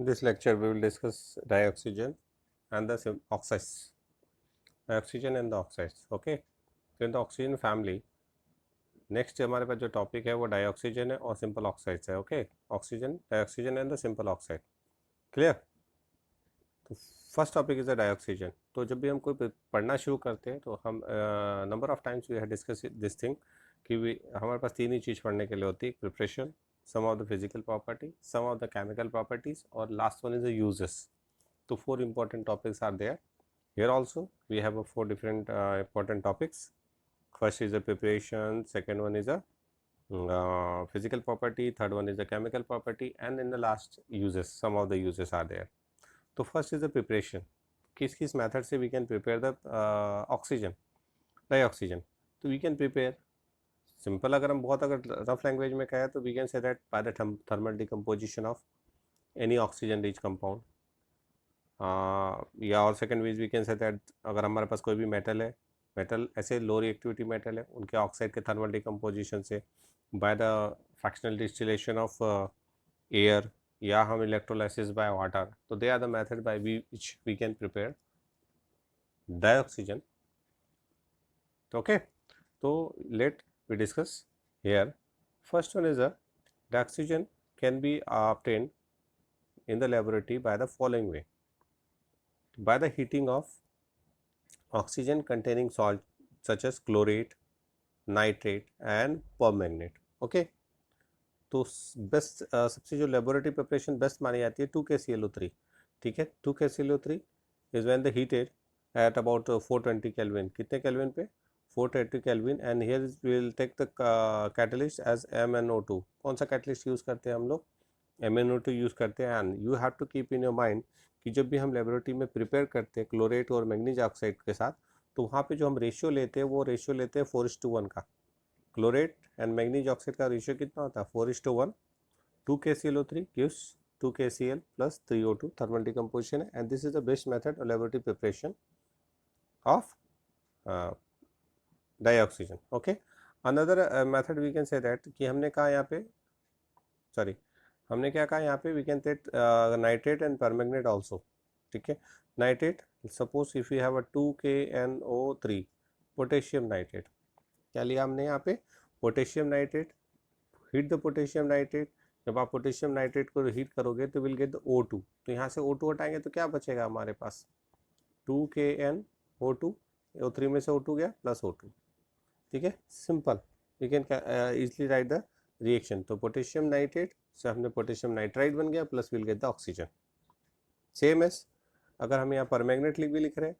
In this lecture, we will discuss dioxygen and the oxides. Dioxygen and the oxides. Okay. So in the oxygen family, next हमारे पास जो topic है वो dioxygen है और simple oxides है. Okay, oxygen, dioxygen and the simple oxide. Clear. तो first topic is the dioxygen. तो जब भी हम कोई पढ़ना शुरू करते हैं तो हम number of times we have discuss this thing कि हमारे पास तीन ही चीज़ पढ़ने के लिए होती है. Preparation, some of the physical property, some of the chemical properties, or last one is the uses. So four important topics are there. Here also we have four different important topics. First is the preparation, second one is the physical property, third one is the chemical property, and in the last uses, some of the uses are there. So first is the preparation. किस method से we can prepare the oxygen, dioxygen. So we can prepare simple. अगर हम बहुत अगर rough language में कहें तो we can say that by the thermal decomposition of any oxygen rich compound. या और सेकंड वीज वी कैन से दैट अगर हमारे पास कोई भी मेटल है, मेटल ऐसे लो रिएक्टिविटी मेटल है, उनके ऑक्साइड के थर्मल डिकम्पोजिशन से by the fractional distillation of air या हम इलेक्ट्रोलाइसिस बाय वाटर. तो they are the method by which we can prepare dioxygen. Okay, तो let we discuss here. First one is a dioxygen can be obtained in the laboratory by the following way: by the heating of oxygen containing salt such as chlorate, nitrate and permanganate. Okay, तो best सबसे जो laboratory preparation best मानी जाती है 2KClO3. ठीक है, 2KClO3 is when the heated at about 420 kelvin. कितने kelvin पे? 430 kelvin. And here will take the catalyst as MnO2. कौन सा कैटलिस्ट यूज़ करते हैं हम लोग? MnO2 यूज़ करते हैं. And you have to keep in your mind कि जब भी हम लेबोरेटरी में प्रिपेयर करते हैं क्लोरेट और मैग्नीज ऑक्साइड के साथ, तो वहाँ पे जो हम रेशियो लेते हैं वो रेशियो लेते हैं 4:1 का. क्लोरेट एंड मैग्नीज ऑक्साइड का रेशियो कितना होता है? 4:1. 2KClO3 gives 2KCl plus 3O2 thermal decomposition, and this is the best method of laboratory preparation of dioxygen. Okay, another method we can say that कि हमने कहा यहाँ पे, सॉरी हमने क्या कहा यहाँ पे, we can take nitrate and permanganate also. ठीक है, nitrate, suppose if you have a 2KNO3 potassium nitrate. क्या लिया हमने यहाँ पे? Potassium nitrate. Heat the potassium nitrate. जब आप पोटेशियम नाइट्रेट को हीट करोगे तो विल गेट द O2. तो यहाँ से O2 हटाएंगे तो क्या बचेगा हमारे पास? 2KNO2. O3 में से O2 गया प्लस O2. ठीक है, simple. We can easily write the reaction. तो पोटेशियम नाइट्रेट से हमने पोटेशियम नाइट्राइड बन गया plus will get the oxygen. Same as अगर हम यहाँ परमैग्नेट भी लिख रहे हैं,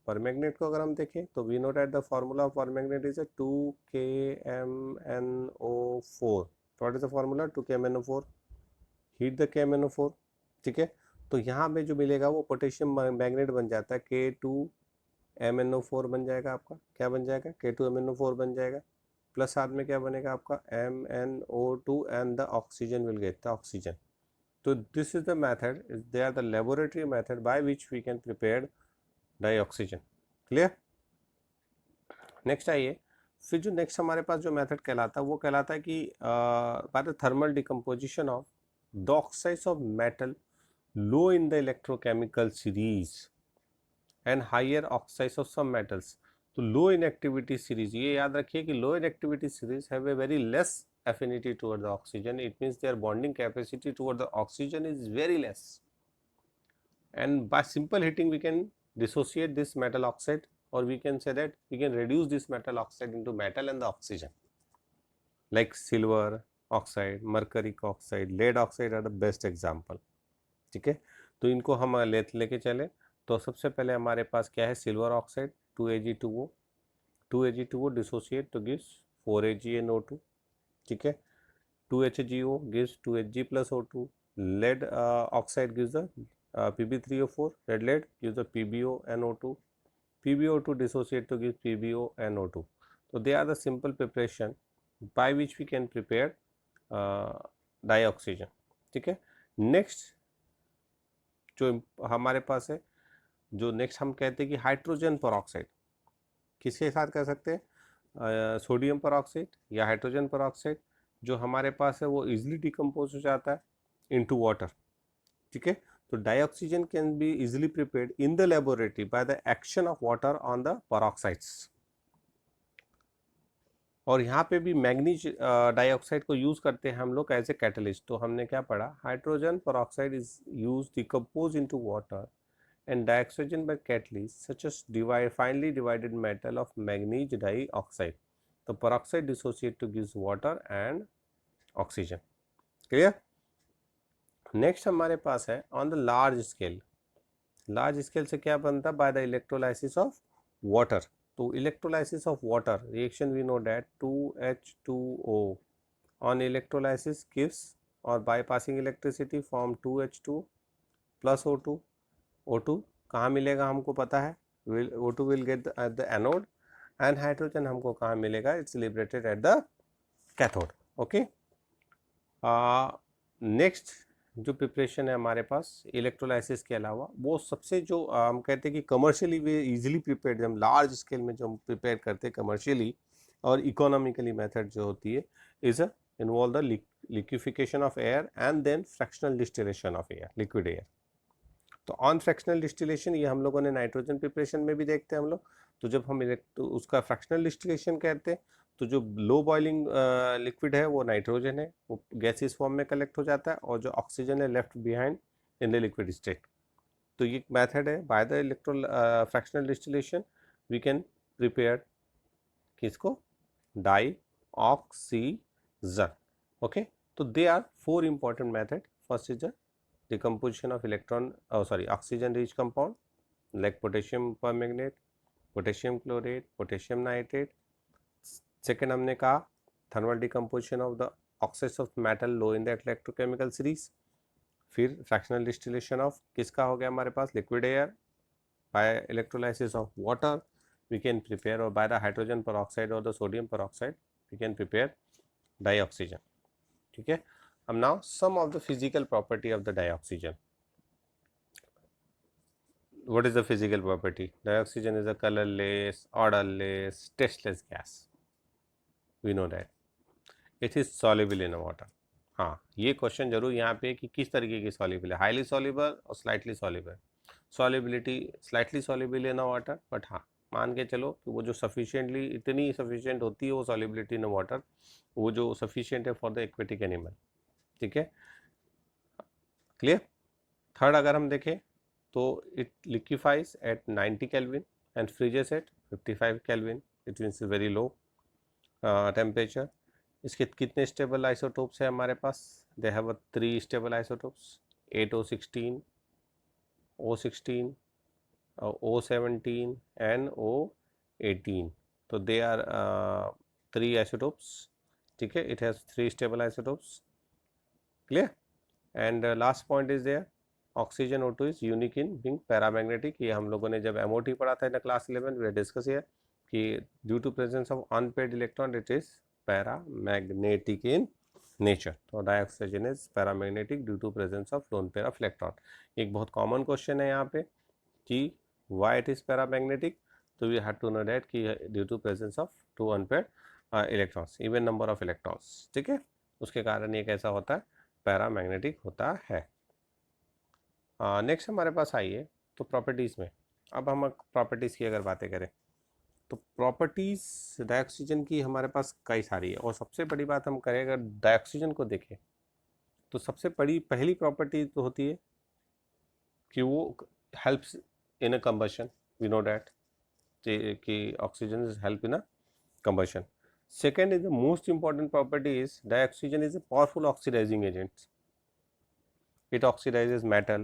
परमैग्नेट को अगर हम देखें तो we know that the formula of permanganate is 2KMnO4. What is the formula? 2KMnO4. Heat the KMnO4. ठीक है, तो यहाँ पे जो मिलेगा वो पोटेशियम मैग्नेट बन जाता है. K2MnO4 बन जाएगा आपका. क्या बन जाएगा? K2MnO4 बन जाएगा. प्लस साथ में क्या बनेगा आपका? MnO2 and the oxygen will get the oxygen. So this is the method, they are the laboratory method by which we can prepare dioxygen. Clear? Next आइए, फिर जो नेक्स्ट हमारे पास जो मेथड कहलाता है वो कहलाता है कि by the thermal decomposition of the oxides of metal low in the electrochemical series and higher oxides of some metals. तो लो इन एक्टिविटी सीरीज, ये याद रखिए कि low in activity series have a very less affinity toward the oxygen. It means their bonding capacity toward the oxygen is very less, and by simple heating we can dissociate this metal oxide, or we can say that we can reduce this metal oxide into metal and the oxygen, like silver oxide, mercury oxide, lead oxide are the best example. ठीक है, तो इनको हम लेके चले तो सबसे पहले हमारे पास क्या है? Silver oxide 2Ag2O. 2Ag2O dissociate तो गिव्स 4AgNO2. ठीक है, 2HGO gives 2Hg plus O2. Lead oxide gives the Pb3O4. Red lead gives the PbONO2. PbO2 dissociate to give PbONO2. So they are the simple preparation by which we can prepare dioxygen. ठीक है, next जो हमारे पास है, जो next हम कहते हैं कि हाइड्रोजन परऑक्साइड. किसके साथ कर सकते हैं? सोडियम परऑक्साइड या हाइड्रोजन परऑक्साइड जो हमारे पास है वो इजीली डिकम्पोज हो जाता है इनटू वाटर. ठीक है। तो dioxygen can be easily prepared in the laboratory by the action of water on the peroxides. और यहाँ पे भी मैग्नीज डाइऑक्साइड को यूज करते हैं हम लोग एज ए कैटलिस्ट। तो हमने क्या पढ़ा, hydrogen peroxide is use decompose into water and dioxygen by catalysts such as finely divided metal of manganese dioxide. The peroxide dissociate to gives water and oxygen. Clear? Next हमारे पास है on the large scale. Large scale से क्या बनता है? By the electrolysis of water. तो electrolysis of water reaction we know that 2H2O on electrolysis gives or bypassing electricity form 2H2 plus O2. O2 कहाँ मिलेगा हमको पता है, O2 will get at the anode and hydrogen हमको कहाँ मिलेगा, it's liberated at the cathode. Okay, next जो preparation है हमारे पास इलेक्ट्रोलाइसिस के अलावा, वो सबसे जो हम कहते हैं कि कमर्शियली वे इजीली प्रिपेयर्ड, हम लार्ज स्केल में जो हम प्रिपेयर करते हैं कमर्शियली और इकोनॉमिकली मेथड जो होती है is involve the liquefication of air and then fractional distillation of air, liquid air. तो ऑन फ्रैक्शनल डिस्टिलेशन ये हम लोगों ने नाइट्रोजन प्रिपरेशन में भी देखते हैं हम लोग। तो जब हम उसका फ्रैक्शनल डिस्टिलेशन कहते हैं तो जो लो बॉइलिंग लिक्विड है वो नाइट्रोजन है, वो गैसेस फॉर्म में कलेक्ट हो जाता है और जो ऑक्सीजन है left behind in the liquid state. तो ये मेथड है, by the electro fractional distillation we can prepare किसको, डाई ऑक्सीजन। ओके, तो they are 4 important method. First is the decomposition of oxygen rich compound like potassium permanganate, potassium chlorate, potassium nitrate. Second हमने कहा thermal decomposition of the oxides of metal low in the electrochemical series. फिर fractional distillation of किसका हो गया हमारे पास, liquid air. By electrolysis of water we can prepare, or by the hydrogen peroxide or the sodium peroxide we can prepare dioxygen. ठीक है। Now some of the physical property of the dioxygen. What is the physical property? Dioxygen is a colorless, odorless, tasteless gas. We know that. It is soluble in water. हाँ, ये question जरूर यहाँ पे कि किस तरीके की सॉल्युबल है, हाईली सॉल्युबल और slightly soluble. Solubility slightly soluble in water, but हाँ मान के चलो कि वो जो सफिशिएंटली इतनी सफिशिएंट होती है वो सॉल्युबिलिटी इन वाटर, वो जो सफिशिएंट है फॉर द एक्वेटिक एनिमल। ठीक है, क्लियर। थर्ड अगर हम देखें तो it liquefies at 90 kelvin and freezes at 55 kelvin, it means very low temperature. इसके कितने स्टेबल आइसोटोप्स है हमारे पास, they have 3 stable isotopes, 8O16, O16, O17 and O18। तो दे आर 3 आइसोटोप्स। ठीक है, it has 3 stable isotopes, clear. And last point is there, oxygen O2 is unique in being paramagnetic. ये हम लोगों ने जब MOT पढ़ा था in class 11 we discuss here कि due to presence of unpaired electron it is paramagnetic in nature. तो dioxygen is paramagnetic due to presence of lone pair of electron. एक बहुत कॉमन क्वेश्चन है यहाँ पे कि व्हाई इट इज पैरामैग्नेटिक, तो we have to know that कि due to presence of 2 unpaired electrons, even number of electrons. ठीक है, उसके कारण ये कैसा होता है, पैरामैग्नेटिक होता है। नेक्स्ट हमारे पास आइए तो प्रॉपर्टीज़ में, अब हम प्रॉपर्टीज़ की अगर बातें करें तो प्रॉपर्टीज़ डाइऑक्सीजन की हमारे पास कई सारी है। और सबसे बड़ी बात हम करें अगर डाइऑक्सीजन को देखें तो सबसे बड़ी पहली प्रॉपर्टी तो होती है कि वो helps in a combustion, we know that कि oxygen is help in a combustion. Second is the most important property is dioxygen is a powerful oxidizing agent. It oxidizes metal,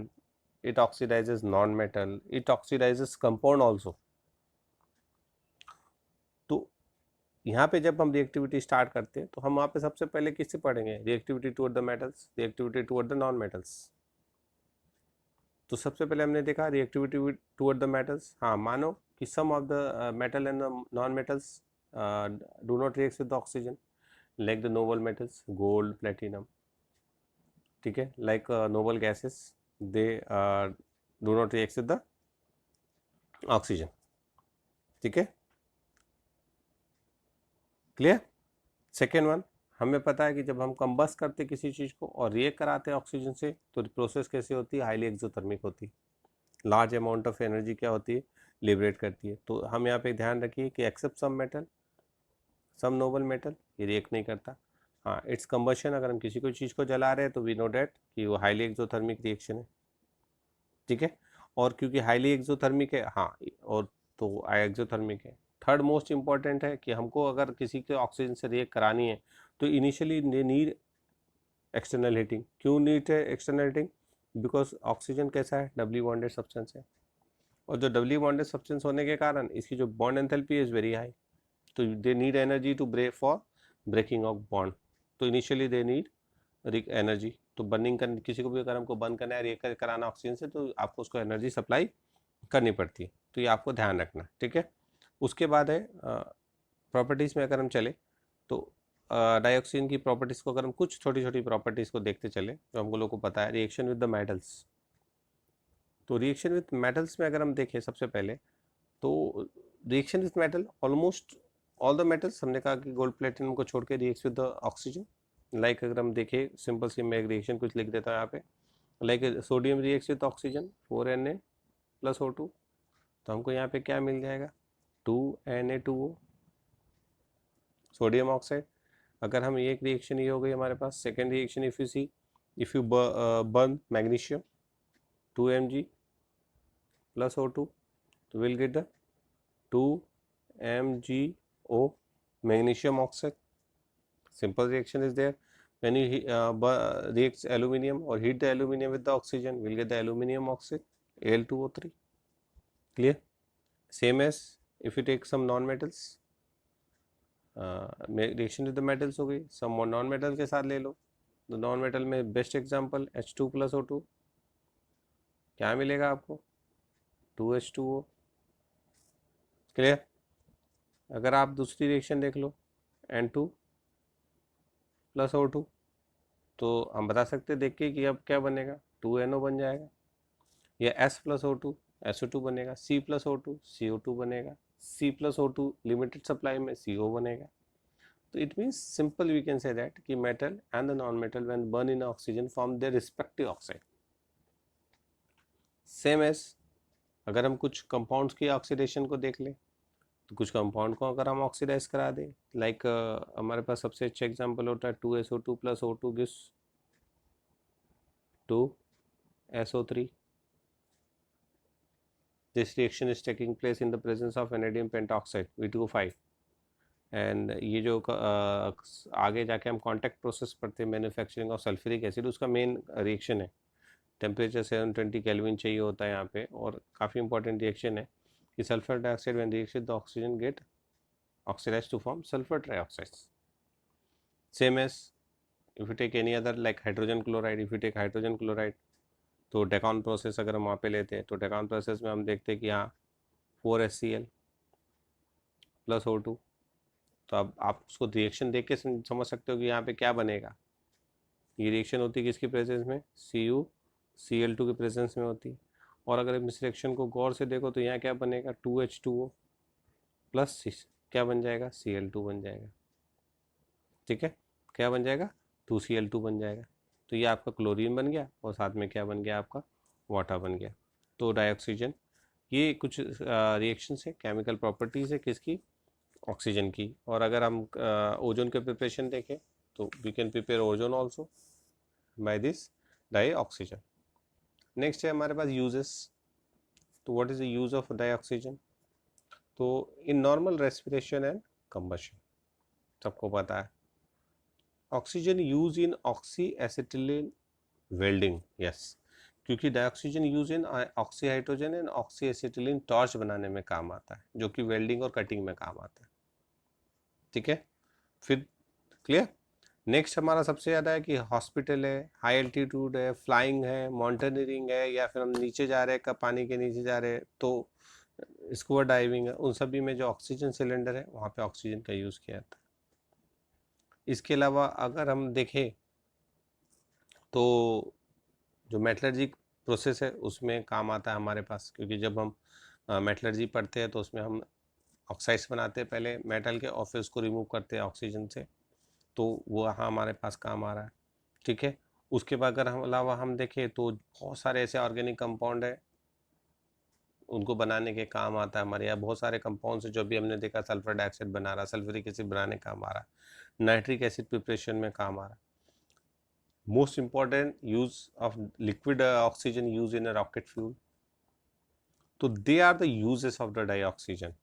it oxidizes non-metal, it oxidizes compound also. तो यहाँ पे जब हम reactivity start करते हैं तो हम वहाँ पे सबसे पहले किससे पढ़ेंगे, reactivity toward the metals, reactivity toward the non metals. तो सबसे पहले हमने देखा रिएक्टिविटी टुवर्ड द मेटल्स। हाँ, मानो कि some of the metal and the non metals do not react with the oxygen, like the noble metals, gold, platinum. ठीक है, like noble gases, they do not react with the oxygen. ठीक है, clear. Second one, हमें पता है कि जब हम कंबस्ट करते किसी चीज़ को और रिएक्ट कराते हैं ऑक्सीजन से तो प्रोसेस कैसे होती है, हाईली एक्सोथर्मिक होती है, लार्ज अमाउंट ऑफ एनर्जी क्या होती है, लिबरेट करती है। तो हम यहाँ पे ध्यान रखिए कि एक्सेप्ट सम मेटल, सम नोबल मेटल ये रिएक्ट नहीं करता। हाँ, इट्स कंबशन, अगर हम किसी कोई चीज़ को जला रहे हैं तो वी नो डैट कि वो हाईली एक्सोथर्मिक रिएक्शन है, ठीक है। और क्योंकि हाईली एक्सोथर्मिक है, हाँ, और तो एक्सोथर्मिक है। थर्ड मोस्ट इंपॉर्टेंट है कि हमको अगर किसी के ऑक्सीजन से रिएक्ट करानी है तो initially they need external heating. क्यों नीड है एक्सटर्नल हीटिंग? बिकॉज ऑक्सीजन कैसा है, डबली बॉन्डेड सब्सटेंस है, और जो डबली बॉन्डेड सब्सटेंस होने के कारण इसकी जो bond enthalpy is very high, तो they need energy to break for breaking of bond. तो इनिशियली दे नीड एनर्जी। तो बर्निंग कर, किसी को भी अगर हमको बर्न करना है, रिएक्ट कराना ऑक्सीजन से, तो आपको उसको एनर्जी सप्लाई करनी पड़ती है। तो ये आपको ध्यान रखना, ठीक है। उसके बाद है प्रॉपर्टीज़ में अगर हम चले तो डाइऑक्सीन की प्रॉपर्टीज़ को अगर हम कुछ छोटी छोटी प्रॉपर्टीज़ को देखते चले जो हम लोग को पता है, रिएक्शन विद द मेटल्स। तो रिएक्शन विद मेटल्स में अगर हम देखें सबसे पहले तो reaction with metal, almost all the metals, हमने कहा कि गोल्ड प्लेटिनम को छोड़ के react with the oxygen. Like अगर हम देखें सिंपल सी, मैं एक रिएक्शन कुछ लिख देता हूँ यहाँ पे, like sodium reacts with oxygen 4Na + O2, तो हमको यहाँ पे क्या मिल जाएगा, 2Na2O, सोडियम ऑक्साइड। अगर हम एक रिएक्शन ये हो गई हमारे पास, second reaction if you see, if you burn magnesium 2Mg + O2, तो will get the 2MgO, magnesium oxide. Simple reaction is there. When you react aluminium or heat the aluminium with the oxygen, we'll get the aluminium oxide, Al2O3. Clear? Same as if you take some non-metals, reaction with the metals हो गई, some non-metal के साथ ले लो, तो non-metal में best example H2 + O2, क्या मिलेगा आपको, 2H2O। क्लियर? अगर आप दूसरी रिएक्शन देख लो, N2 + O2, तो हम बता सकते हैं देख के कि अब क्या बनेगा, 2NO बन जाएगा, या S + O2 SO2 बनेगा, C + O2 CO2 बनेगा, C + O2 लिमिटेड सप्लाई में CO बनेगा। तो it means simple we can say that कि metal and the non metal when burn in oxygen form their respective oxide. Same as अगर हम कुछ compounds की oxidation को देख लें, तो कुछ कंपाउंड को अगर हम ऑक्सीडाइज करा दें, लाइक हमारे पास सबसे अच्छा एग्जांपल होता है 2SO2 + O2 gives 2SO3। This reaction is taking place in the presence of vanadium pentoxide V2O5, and ये जो आगे जाके हम कॉन्टैक्ट प्रोसेस पढ़ते हैं मैन्युफैक्चरिंग ऑफ सल्फ्यूरिक एसिड, उसका मेन रिएक्शन है। टेम्परेचर 720 केल्विन चाहिए होता है यहाँ पे, और काफ़ी इंपॉर्टेंट रिएक्शन है कि sulphur dioxide when react with the oxygen get oxidised to form sulphur trioxide. Same as if you take any other like hydrogen chloride, if you take hydrogen chloride, तो डेकॉन प्रोसेस अगर हम वहाँ पे लेते हैं तो डेकॉन प्रोसेस में हम देखते हैं कि यहाँ 4HCl + O2, तो अब आप उसको रिएक्शन देख के समझ सकते हो कि यहाँ पे क्या बनेगा। ये रिएक्शन होती है किसकी प्रेजेंस में, CuCl2 के प्रेजेंस में होती है। और अगर इस रिएक्शन को गौर से देखो तो यहाँ क्या बनेगा, 2H2O + क्या बन जाएगा, Cl2 बन जाएगा, ठीक है। क्या बन जाएगा, 2Cl2 बन जाएगा। तो ये आपका क्लोरीन बन गया और साथ में क्या बन गया, आपका वाटर बन गया। तो डाइऑक्सीजन, ये कुछ रिएक्शन है, केमिकल प्रॉपर्टीज़ है किसकी, ऑक्सीजन की। और अगर हम ओजोन के प्रिपरेशन देखें तो we can prepare ozone also by this dioxygen. Next है हमारे पास यूजेस। तो what is the use of dioxygen? तो in normal respiration and combustion, सबको पता है। Oxygen use in oxy acetylene welding, yes, क्योंकि dioxygen use in oxy hydrogen and oxy acetylene torch बनाने में काम आता है, जो कि वेल्डिंग और कटिंग में काम आता है, ठीक है। फिर क्लियर। नेक्स्ट हमारा सबसे ज़्यादा है कि हॉस्पिटल है, हाई एल्टीट्यूड है, फ्लाइंग है, माउंटेनियरिंग है, या फिर हम नीचे जा रहे हैं, पानी के नीचे जा रहे हैं तो स्कूबा डाइविंग है, उन सभी में जो ऑक्सीजन सिलेंडर है वहाँ पे ऑक्सीजन का यूज़ किया जाता है। इसके अलावा अगर हम देखें तो जो मेटलर्जी प्रोसेस है उसमें काम आता है हमारे पास, क्योंकि जब हम मेटलर्जी पढ़ते हैं तो उसमें हम ऑक्साइड्स बनाते हैं पहले मेटल के, और फिर उसको रिमूव करते हैं ऑक्सीजन से, तो वो यहाँ हमारे पास काम आ रहा है, ठीक है। उसके बाद अगर हम अलावा हम देखें तो बहुत सारे ऐसे ऑर्गेनिक कंपाउंड है, उनको बनाने के काम आता है हमारे यहाँ। बहुत सारे कंपाउंड्स जो भी हमने देखा, सल्फर डाइऑक्साइड बना रहा, सल्फ्यूरिक एसिड बनाने काम आ रहा, नाइट्रिक एसिड प्रिपरेशन में काम आ रहा। Most important use of liquid oxygen use in a rocket fuel, तो they are the uses of the dioxygen,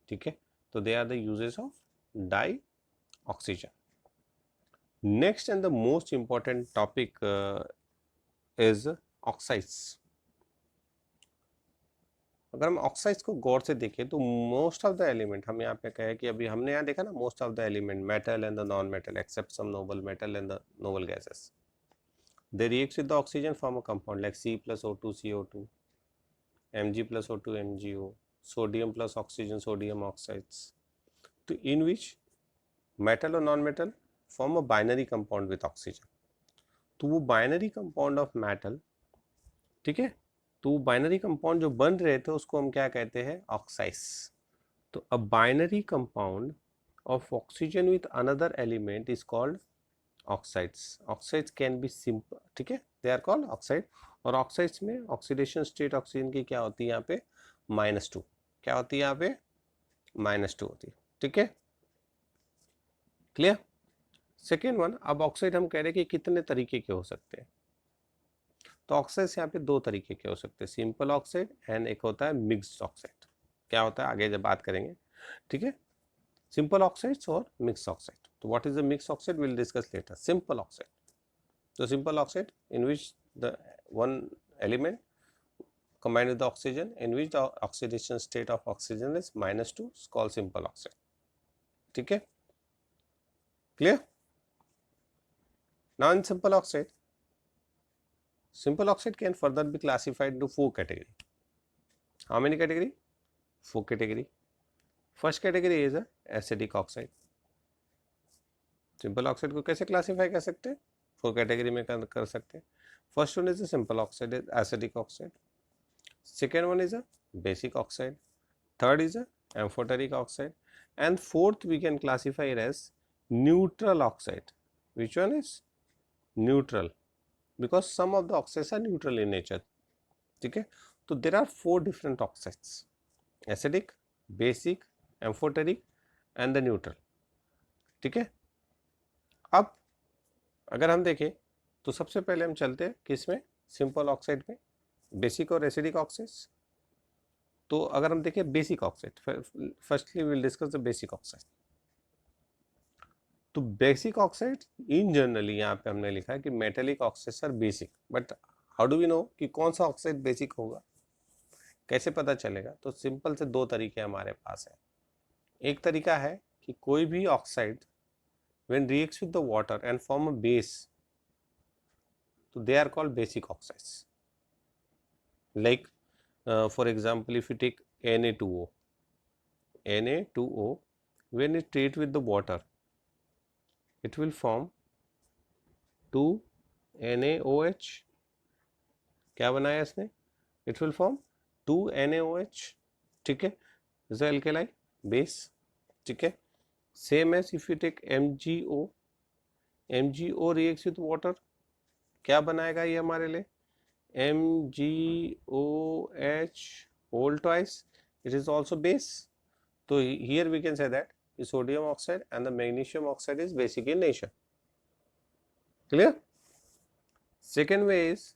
ठीक है। तो they are the uses of dioxygen. Next and the most important topic is oxides. अगर हम oxides को गौर से देखें तो मोस्ट ऑफ द एलिमेंट, हम यहाँ पे कहे कि अभी हमने यहाँ देखा ना, most of the element metal and the non metal except some noble metal and the noble gases, they react with the oxygen form a compound like C plus O2 CO2, Mg plus O2 MgO, sodium plus oxygen sodium oxides, तो in which metal और non metal form a binary compound with oxygen। तो वो binary compound of metal, ठीक है, तो वो binary compound जो बन रहे थे उसको हम क्या कहते हैं, ऑक्साइड्स। तो a binary compound of oxygen with another element is called oxides. Oxides can be simple, ठीक है, दे आर कॉल्ड ऑक्साइड। और ऑक्साइड्स में ऑक्सीडेशन स्टेट ऑक्सीजन की क्या होती है यहाँ पे, -2। क्या होती है यहाँ पे, -2 होती है, ठीक है, क्लियर। सेकेंड वन, अब ऑक्साइड हम कह रहे हैं कि कितने तरीके के हो सकते हैं, तो ऑक्साइड्स यहाँ पे दो तरीके के हो सकते हैं, सिंपल ऑक्साइड एंड एक होता है मिक्स्ड ऑक्साइड। क्या होता है आगे जब बात करेंगे, ठीक है, सिंपल ऑक्साइड्स और मिक्स ऑक्साइड। तो what is the mix oxide will discuss later. Simple oxide, तो simple oxide in which the one element combined with the oxygen in which the oxidation state of oxygen is -2 is called simple oxide, ठीक है, clear। now in simple oxide can further be classified into 4 category। how many category, 4 category। first category is a acidic oxide। Simple oxide को कैसे classify कर सकते हैं, 4 category में कर सकते हैं। First one is a simple oxide, acidic oxide. Second one is a basic oxide. Third is a amphoteric oxide, and fourth we can classify it as neutral oxide। which one is neutral, because some of the oxides are neutral in nature, ठीक है। तो there are 4 different oxides, acidic, basic, amphoteric and the neutral, ठीक है। अब अगर हम देखें तो सबसे पहले हम चलते हैं किसमें, सिंपल ऑक्साइड में, बेसिक और एसिडिक ऑक्साइड्स। तो अगर हम देखें basic oxide, firstly will discuss the basic oxide. तो बेसिक ऑक्साइड इन जनरली यहाँ पे हमने लिखा है कि metallic oxides are basic, but how do we know कि कौन सा ऑक्साइड बेसिक होगा, कैसे पता चलेगा। तो सिंपल से 2 तरीके हमारे पास है। एक तरीका है कि कोई भी oxide when reacts with the water and form a base, so they are called basic oxides। like for example if you take Na2O, when it treat with the water it will form 2 NaOH। क्या बनाया इसने, it will form 2 NaOH, ठीक है, is a alkali base, ठीक है। same as if you take MgO reacts with water, क्या बनाएगा ये हमारे लिए, MgOH whole twice, it is also base। तो here we can say that the sodium oxide and the magnesium oxide is basic in nature, clear। second way is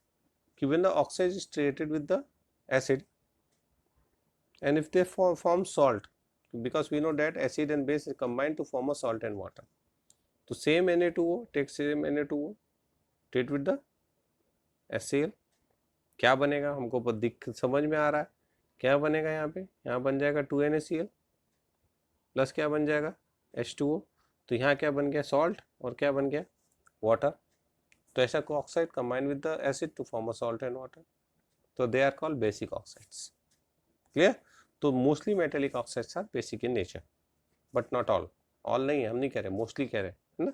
when the oxide is treated with the acid and if they form salt, because we know that acid and base is combined to form a salt and water, तो same Na2O, take same Na2O, treat with the HCl, क्या बनेगा हमको दिख समझ में आ रहा है, क्या बनेगा यहाँ पे, यहाँ बन जाएगा 2NaCl प्लस क्या बन जाएगा H2O। तो यहाँ क्या बन गया सॉल्ट और क्या बन गया वाटर। तो ऐसा को oxide combine with the acid to form a salt and water, तो they are called basic oxides, clear. तो mostly metallic oxides are basic in nature but not all, all नहीं है, हम नहीं कह रहे, मोस्टली कह रहे हैं ना।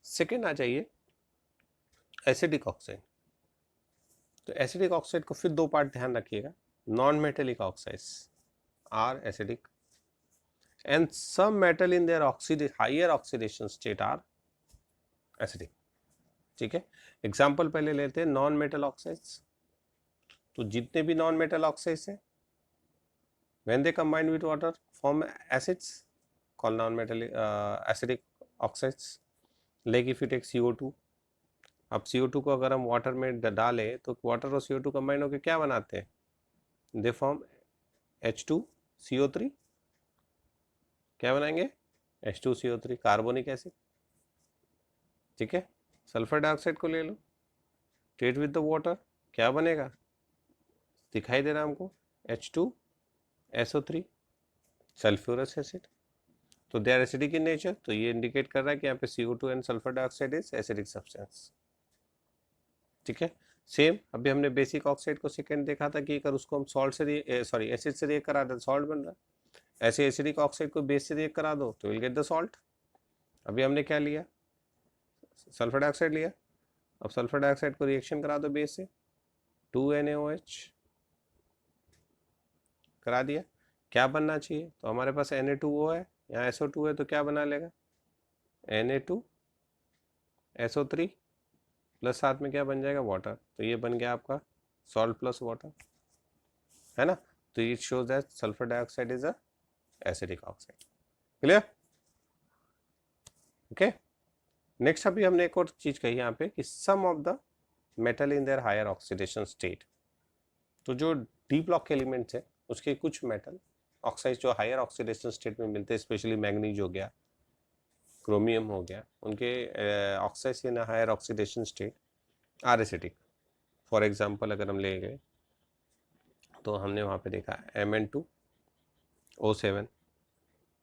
सेकेंड आ जाइए एसिडिक ऑक्साइड। तो एसिडिक ऑक्साइड को फिर 2 पार्ट ध्यान रखिएगा, non metallic oxides are acidic and some metal in their higher oxidation state are acidic. ठीक है, एग्जाम्पल पहले लेते हैं नॉन मेटल ऑक्साइड्स। तो जितने भी नॉन मेटल ऑक्साइड्स हैं when they combine with water form acids called non-metal acidic oxides. like if you take CO2, अब CO2 को अगर हम वाटर में डालें तो वाटर और CO2 कंबाइन होकर क्या बनाते हैं? They form H2CO3। क्या बनाएंगे? H2CO3 carbonic acid. ठीक है, सल्फर डाइऑक्साइड को ले लो, ट्रीट विद द वाटर, क्या बनेगा? दिखाई दे रहा है हमको, H2SO3 सल्फ्यूरस एसिड। तो they are acidic in nature, तो ये इंडिकेट कर रहा है कि यहाँ पे CO2 and sulphur dioxide is acidic substance. ठीक है, सेम अभी हमने बेसिक ऑक्साइड को सेकंड देखा था कि अगर उसको हम सॉल्ट से एसिड से रिएक्ट करा दे सॉल्ट बन रहा है। ऐसे एसिडिक ऑक्साइड को बेस से रिएक्ट करा दो तो विल गेट द सॉल्ट। अभी हमने क्या लिया? सल्फर डाइऑक्साइड लिया। अब सल्फर डाइऑक्साइड को रिएक्शन करा दो बेस से, 2NaOH करा दिया, क्या बनना चाहिए? तो हमारे पास Na2O है, यहाँ SO2 है, तो क्या बना लेगा? Na2SO3 प्लस साथ में क्या बन जाएगा? वाटर। तो ये बन गया आपका सॉल्ट प्लस वाटर, है ना? तो it shows that sulphur dioxide is a acidic oxide. Clear? Okay, next अभी हमने एक और चीज कही यहाँ पे कि some of the metal in their higher oxidation state. तो जो डी ब्लॉक एलिमेंट्स है उसके कुछ मेटल ऑक्साइड जो हायर ऑक्सीडेशन स्टेट में मिलते हैं, स्पेशली मैग्नीज हो गया, क्रोमियम हो गया, उनके oxides in higher oxidation state are acidic. For example अगर हम ले गए तो हमने वहाँ पे देखा Mn2O7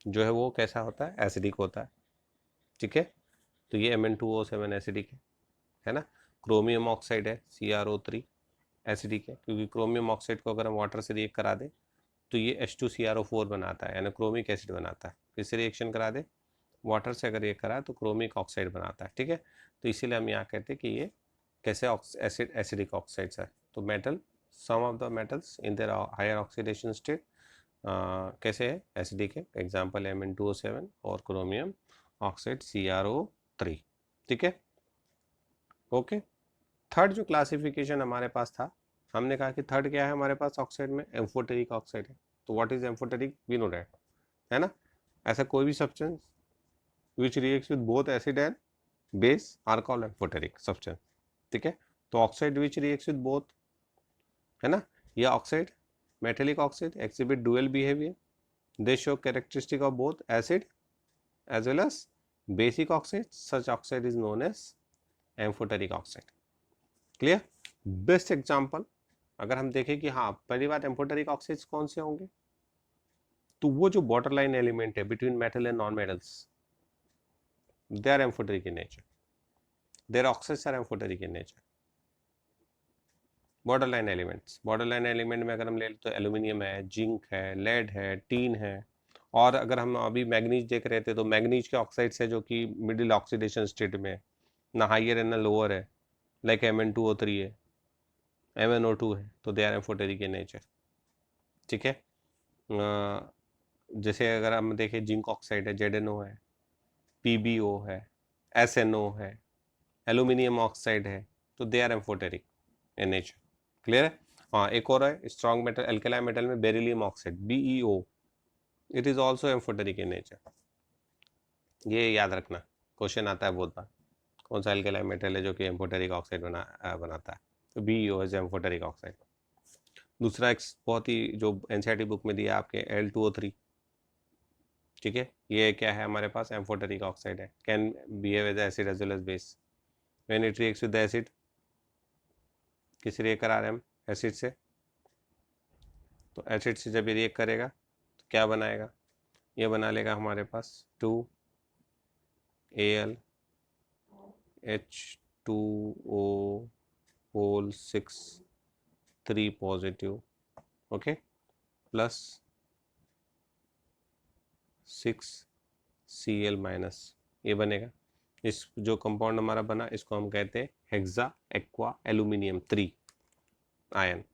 जो है वो कैसा होता है? एसिडिक होता है। ठीक है, तो ये Mn2O7 एसिडिक है ना। क्रोमियम ऑक्साइड है CrO3 एसिडिक है, क्योंकि क्रोमियम ऑक्साइड को अगर हम वाटर से रिएक्ट करा दे तो ये H2CrO4 बनाता है, यानी क्रोमिक एसिड बनाता है। किससे रिएक्शन करा दे? वाटर से अगर रिएक्ट करा तो क्रोमिक ऑक्साइड बनाता है। ठीक है, तो इसीलिए हम यहाँ कहते हैं कि ये कैसे एसिडिक ऑक्साइड्स है। तो metal, some of the metals in their higher oxidation state कैसे है? एसिडिक है। एग्जाम्पल Mn2O7 और क्रोमियम ऑक्साइड CrO3। ठीक है, ओके। थर्ड जो क्लासिफिकेशन हमारे पास था, हमने कहा कि थर्ड क्या है हमारे पास ऑक्साइड में? एम्फोटेरिक ऑक्साइड है। तो what is amphoteric? We know that, है ना। ऐसा कोई भी substance which reacts with both acid and base are called amphoteric substance. ठीक है, तो oxide which reacts with both, है ना, ये oxide metallic oxide exhibit dual behaviour, they show characteristic of both acid as well as basic oxide. Such oxide is known as amphoteric oxide. Clear? Best example अगर हम देखें कि हाँ, पहली बात एम्फोटेरिक ऑक्साइड्स कौन से होंगे? तो वो जो बॉर्डर लाइन एलिमेंट है between metal and non metals, they are amphoteric in nature, their oxides are amphoteric in nature. Border line elements, border line element में अगर हम ले तो एल्यूमिनियम है, जिंक है, लेड है, टीन है, और अगर हम अभी मैग्नीज देख रहे थे तो मैग्नीज के ऑक्साइड्स है जो कि मिडिल ऑक्सीडेशन स्टेट में, ना हाइयर है ना लोअर है, लाइक Mn2O3 है, MnO2 है, तो they are amphoteric in nature. ठीक है, जैसे अगर हम देखें जिंक ऑक्साइड है, ZnO है, PbO है, SnO है, एल्यूमिनियम ऑक्साइड है, तो they are amphoteric in nature. Clear है? हाँ, एक और है स्ट्रॉन्ग मेटल, एल्केलाइन मेटल में beryllium oxide BeO, it is also amphoteric in nature. ये याद रखना, क्वेश्चन आता है बहुत बार, कौन सा एल्केलाइन मेटल है जो कि एम्फोटेरिक ऑक्साइड बनाता है? तो BeO इज एम्फोटेरिक ऑक्साइड। दूसरा एक बहुत ही जो NCERT बुक में दिया आपके Al2O3। ठीक है, ये क्या है हमारे पास? एम्फोटेरिक ऑक्साइड है, can behave as acid as well as base when it reacts with acid. किस रिएक्ट करा रहे हैं हम? एसिड से। तो एसिड से जब ये रिएक्ट करेगा तो क्या बनाएगा? ये बना लेगा हमारे पास 2Al H2O whole 6 3 positive, okay, plus 6Cl minus, ये बनेगा। इस जो कंपाउंड हमारा बना इसको हम कहते हैं हेक्सा एक्वा एल्यूमिनियम 3 आयन।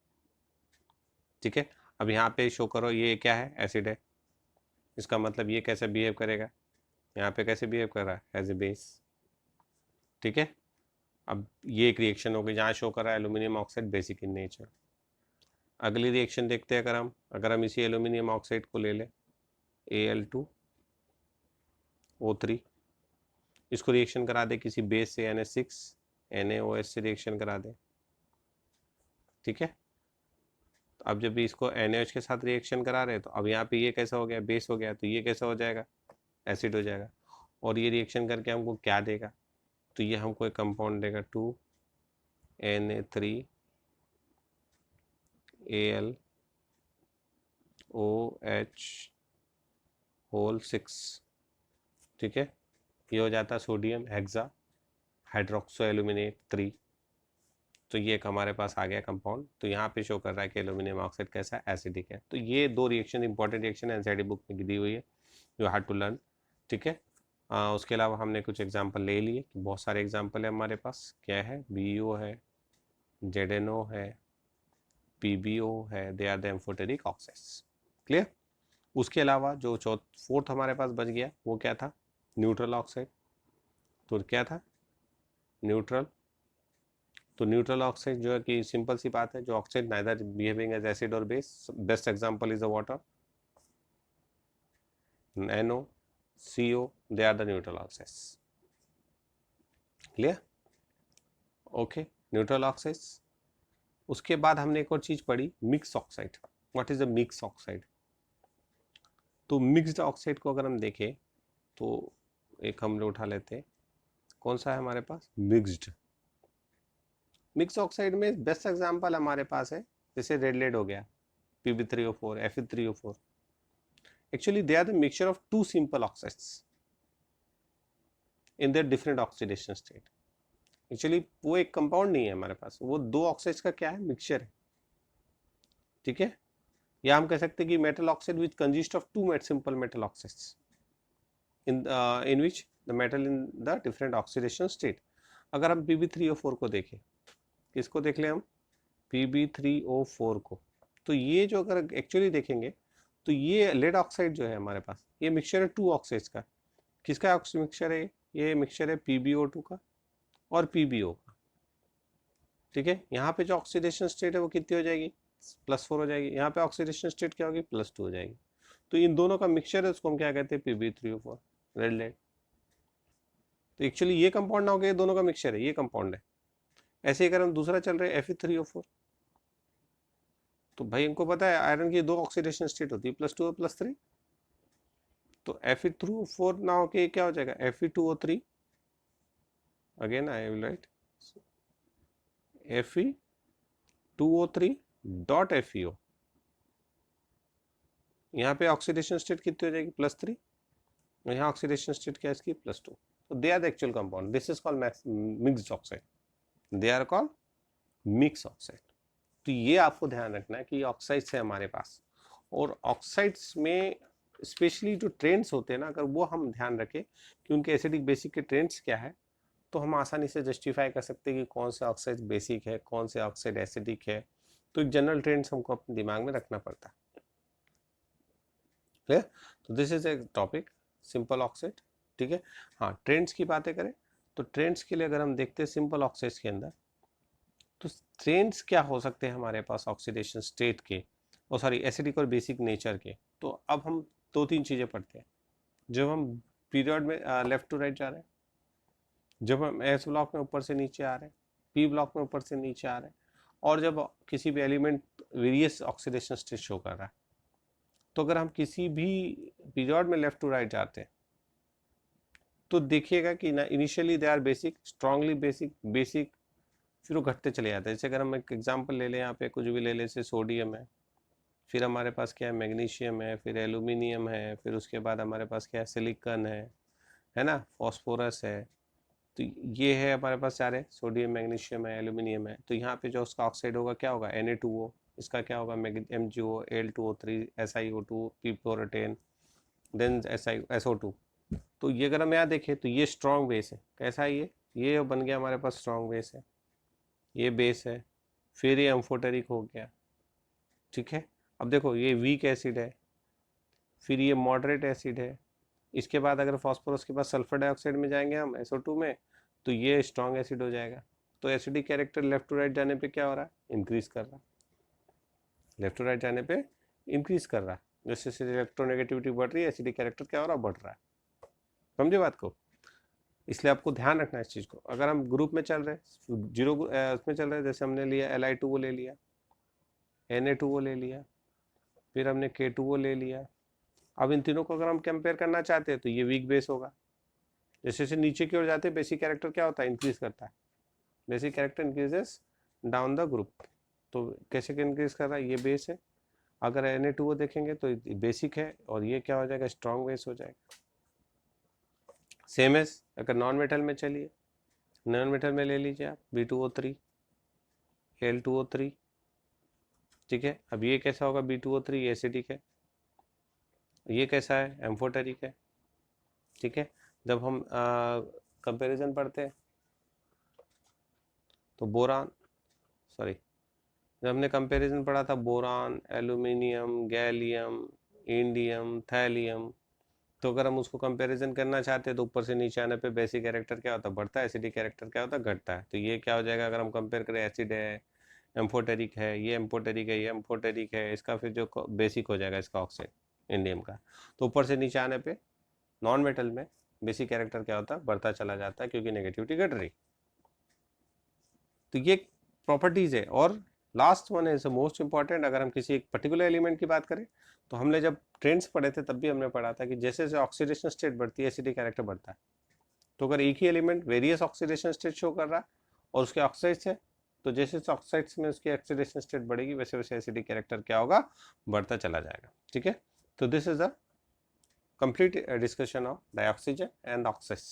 ठीक है, अब यहाँ पे शो करो ये क्या है? एसिड है, इसका मतलब ये कैसे बिहेव करेगा, यहाँ पे कैसे बिहेव कर रहा है, एज ए बेस। ठीक है, अब ये एक रिएक्शन हो गई जहाँ शो कर रहा है aluminium oxide basic in nature. अगली रिएक्शन देखते हैं, अगर हम इसी एल्यूमिनियम ऑक्साइड को ले लें Al2O3, इसको रिएक्शन करा दे किसी बेस से Na6 NaOH से रिएक्शन करा दे। ठीक है, तो अब जब भी इसको NaOH के साथ रिएक्शन करा रहे हैं तो अब यहाँ पे ये कैसा हो गया, बेस हो गया, तो ये कैसा हो जाएगा, एसिड हो जाएगा। और ये रिएक्शन करके हमको क्या देगा, तो ये हमको एक कंपाउंड देगा 2Na3AlOH6। ठीक है, ये हो जाता है सोडियम हेक्सा हाइड्रोक्सो एल्यूमिनेट 3। तो ये एक हमारे पास आ गया कंपाउंड। तो यहाँ पे शो कर रहा है कि एल्यूमिनियम ऑक्साइड कैसा है, एसिडिक है। तो ये दो रिएक्शन इंपॉर्टेंट रिएक्शन है, एनसीईआरटी बुक में दी हुई है, यू हैव टू लर्न। ठीक है, उसके अलावा हमने कुछ एग्जांपल ले लिए, बहुत सारे एग्जांपल है हमारे पास। क्या है, BeO है, ZnO है, PbO है, they are the amphoteric oxides. Clear. उसके अलावा जो फोर्थ हमारे पास बच गया वो क्या था, न्यूट्रल ऑक्साइड। तो क्या था, न्यूट्रल। तो न्यूट्रल ऑक्साइड जो है कि सिंपल सी बात है, जो oxide neither behaving as acid और base, best example is the water, NaCO, they are the neutral oxides. Clear, okay, neutral oxides. उसके बाद हमने एक और चीज पढ़ी, mix oxide. What is a mix oxide. तो मिक्स्ड ऑक्साइड को अगर हम देखें तो एक हम लोग उठा लेते हैं, कौन सा है हमारे पास, मिक्स्ड। मिक्स ऑक्साइड में बेस्ट एग्जांपल हमारे पास है, जैसे रेड लेड हो गया, Pb3O4, Fe3O4। Actually they are the mixture of two simple oxides in their different oxidation state. Actually वो एक कंपाउंड नहीं है हमारे पास, वो दो ऑक्साइड्स का क्या है, मिक्सचर है। ठीक है, या हम कह सकते हैं कि metal oxide which consist of two simple metal oxides in which the metal in the different oxidation state। अगर हम Pb3O4 को देखें, किसको देख लें हम, Pb3O4 को, तो ये जो अगर एक्चुअली देखेंगे तो ये लेड ऑक्साइड जो है हमारे पास, ये मिक्सचर है टू ऑक्साइड्स का। किसका मिक्सचर है, ये मिक्सचर है PbO2 का और PbO का। ठीक है, यहाँ पे जो ऑक्सीडेशन स्टेट है वो कितनी हो जाएगी, +4 हो जाएगी। यहाँ पे ऑक्सीडेशन स्टेट क्या होगी, +2 हो जाएगी। तो इन दोनों का मिक्सचर है, उसको हम क्या कहते हैं, Pb3O4, रेड लेड। तो एक्चुअली ये कंपाउंड ना हो गया, दोनों का मिक्सचर है, ये कंपाउंड है। ऐसे ही अगर हम दूसरा चल रहे हैं Fe3O4, तो भाई इनको पता है आयरन की दो ऑक्सीडेशन स्टेट होती है, +2 और +3। तो Fe3O4 ना होके क्या हो जाएगा, Fe2O3। Again I will write Fe2O3 dot FeO। यहाँ पे ऑक्सीडेशन स्टेट कितनी हो जाएगी, +3। यहाँ ऑक्सीडेशन स्टेट क्या है इसकी, +2। तो they are the actual compound, this is called mixed oxide, they are called mix oxide. तो ये आपको ध्यान रखना है कि ऑक्साइड्स है हमारे पास, और ऑक्साइड्स में स्पेशली जो ट्रेंड्स होते हैं ना, अगर वो हम ध्यान रखें कि उनके एसिडिक बेसिक के ट्रेंड्स क्या है, तो हम आसानी से जस्टिफाई कर सकते हैं कि कौन से ऑक्साइड बेसिक है, कौन से ऑक्साइड एसिडिक है। तो एक जनरल ट्रेंड्स हमको अपने दिमाग में रखना पड़ता है। क्लियर। तो this is a topic, simple oxide. ठीक है, हाँ, ट्रेंड्स की बातें करें तो ट्रेंड्स के लिए अगर हम देखते हैं सिंपल ऑक्साइड्स के अंदर, तो ट्रेंड्स क्या हो सकते हैं हमारे पास ऑक्सीडेशन स्टेट के, और सॉरी एसिडिक और बेसिक नेचर के। तो अब हम दो तीन चीज़ें पढ़ते हैं। जब हम पीरियड में लेफ्ट टू राइट जा रहे हैं, जब हम एस ब्लॉक में ऊपर से नीचे आ रहे हैं, पी ब्लॉक में ऊपर से नीचे आ रहे हैं, और जब किसी भी element various oxidation state show कर रहा है, तो अगर हम किसी भी पीरियड में लेफ्ट टू राइट जाते हैं तो देखिएगा कि ना initially they are basic, strongly basic, basic, फिर वो घटते चले जाते हैं। जैसे अगर हम एक एग्जांपल ले लें, यहाँ पे कुछ भी ले लें, जैसे सोडियम है, फिर हमारे पास क्या है, मैग्नीशियम है, फिर एल्यूमिनियम है, फिर उसके बाद हमारे पास क्या है, सिलिकॉन है ना, फास्फोरस है। तो ये है हमारे पास सारे, सोडियम, मैग्नीशियम है, एल्यूमिनियम है। तो यहाँ पे जो उसका ऑक्साइड होगा क्या होगा, Na2O, इसका क्या होगा, MgO, Al2O3, SiO2, p-प्लोरेटेन, then SiSO2। तो ये अगर हम यहाँ देखें तो ये स्ट्रॉन्ग बेस है, कैसा है ये बन गया हमारे पास स्ट्रॉन्ग बेस है, ये बेस है, फिर ये एम्फोटेरिक हो गया। ठीक है, अब देखो ये वीक एसिड है, फिर ये मॉडरेट एसिड है। इसके बाद अगर फास्फोरस के बाद सल्फर डाइऑक्साइड में जाएंगे हम SO2 में, तो ये स्ट्रॉन्ग एसिड हो जाएगा। तो acidic character left to right जाने पे क्या हो रहा है, इंक्रीज कर रहा है, लेफ्ट टू राइट जाने पे इंक्रीज कर रहा है। जैसे जैसे इलेक्ट्रोनेगेटिविटी बढ़ रही है, एसिडिक कैरेक्टर क्या हो रहा है, बढ़ रहा है। समझे बात को? इसलिए आपको ध्यान रखना है इस चीज़ को। अगर हम ग्रुप में चल रहे हैं, जीरो उसमें चल रहे हैं, जैसे हमने लिया Li2O ले लिया, Na2O ले लिया, फिर हमने K2O ले लिया। अब इन तीनों को अगर हम कंपेयर करना चाहते हैं तो ये वीक बेस होगा। जैसे जैसे नीचे की ओर जाते हैं बेसिक कैरेक्टर क्या होता है, इंक्रीज करता है। Basic character increases down the group. तो कैसे इंक्रीज कर रहा है, ये बेस है। अगर Na2O देखेंगे तो बेसिक है और ये क्या हो जाएगा, स्ट्रॉन्ग बेस हो जाएगा। सेम एज अगर नॉन मेटल में चलिए, नॉन मेटल में ले लीजिए आप B2O3 Al2O3, ठीक है। अब ये कैसा होगा, B2O3 एसिडिक है, ये कैसा है, एम्फोटेरिक है, ठीक है। जब हम कंपैरिजन पढ़ते हैं तो बोरान, सॉरी, जब हमने कंपैरिजन पढ़ा था boron, aluminium, gallium, indium, thallium, तो अगर हम उसको कंपैरिजन करना चाहते हैं तो ऊपर से नीचे आने पे बेसिक कैरेक्टर क्या होता है, बढ़ता है, एसिडिक कैरेक्टर क्या होता है, घटता है। तो ये क्या हो जाएगा, अगर हम कंपेयर करें, एसिड है, एम्फोटेरिक है, ये एम्फोटेरिक है, ये एम्फोटेरिक है, इसका फिर जो बेसिक हो जाएगा इसका ऑक्साइड इंडियम का, तो ऊपर से नीचे आने पे नॉन मेटल में बेसिक कैरेक्टर क्या होता है, बढ़ता चला जाता है, क्योंकि नेगेटिविटी घट रही। तो ये प्रॉपर्टीज है। और last one is most important, अगर हम किसी एक पर्टिकुलर एलिमेंट की बात करें तो हमने जब ट्रेंड्स पढ़े थे तब भी हमने पढ़ा था कि जैसे जैसे ऑक्सीडेशन स्टेट बढ़ती है एसिडिक कैरेक्टर बढ़ता है। तो अगर एक ही element various oxidation state show कर रहा है और उसके ऑक्साइड्स है, तो जैसे ऑक्साइड्स में उसकी ऑक्सीडेशन स्टेट बढ़ेगी वैसे वैसे एसिडिक कैरेक्टर क्या होगा, बढ़ता चला जाएगा, ठीक है। तो this is a complete discussion of dioxygen and oxides.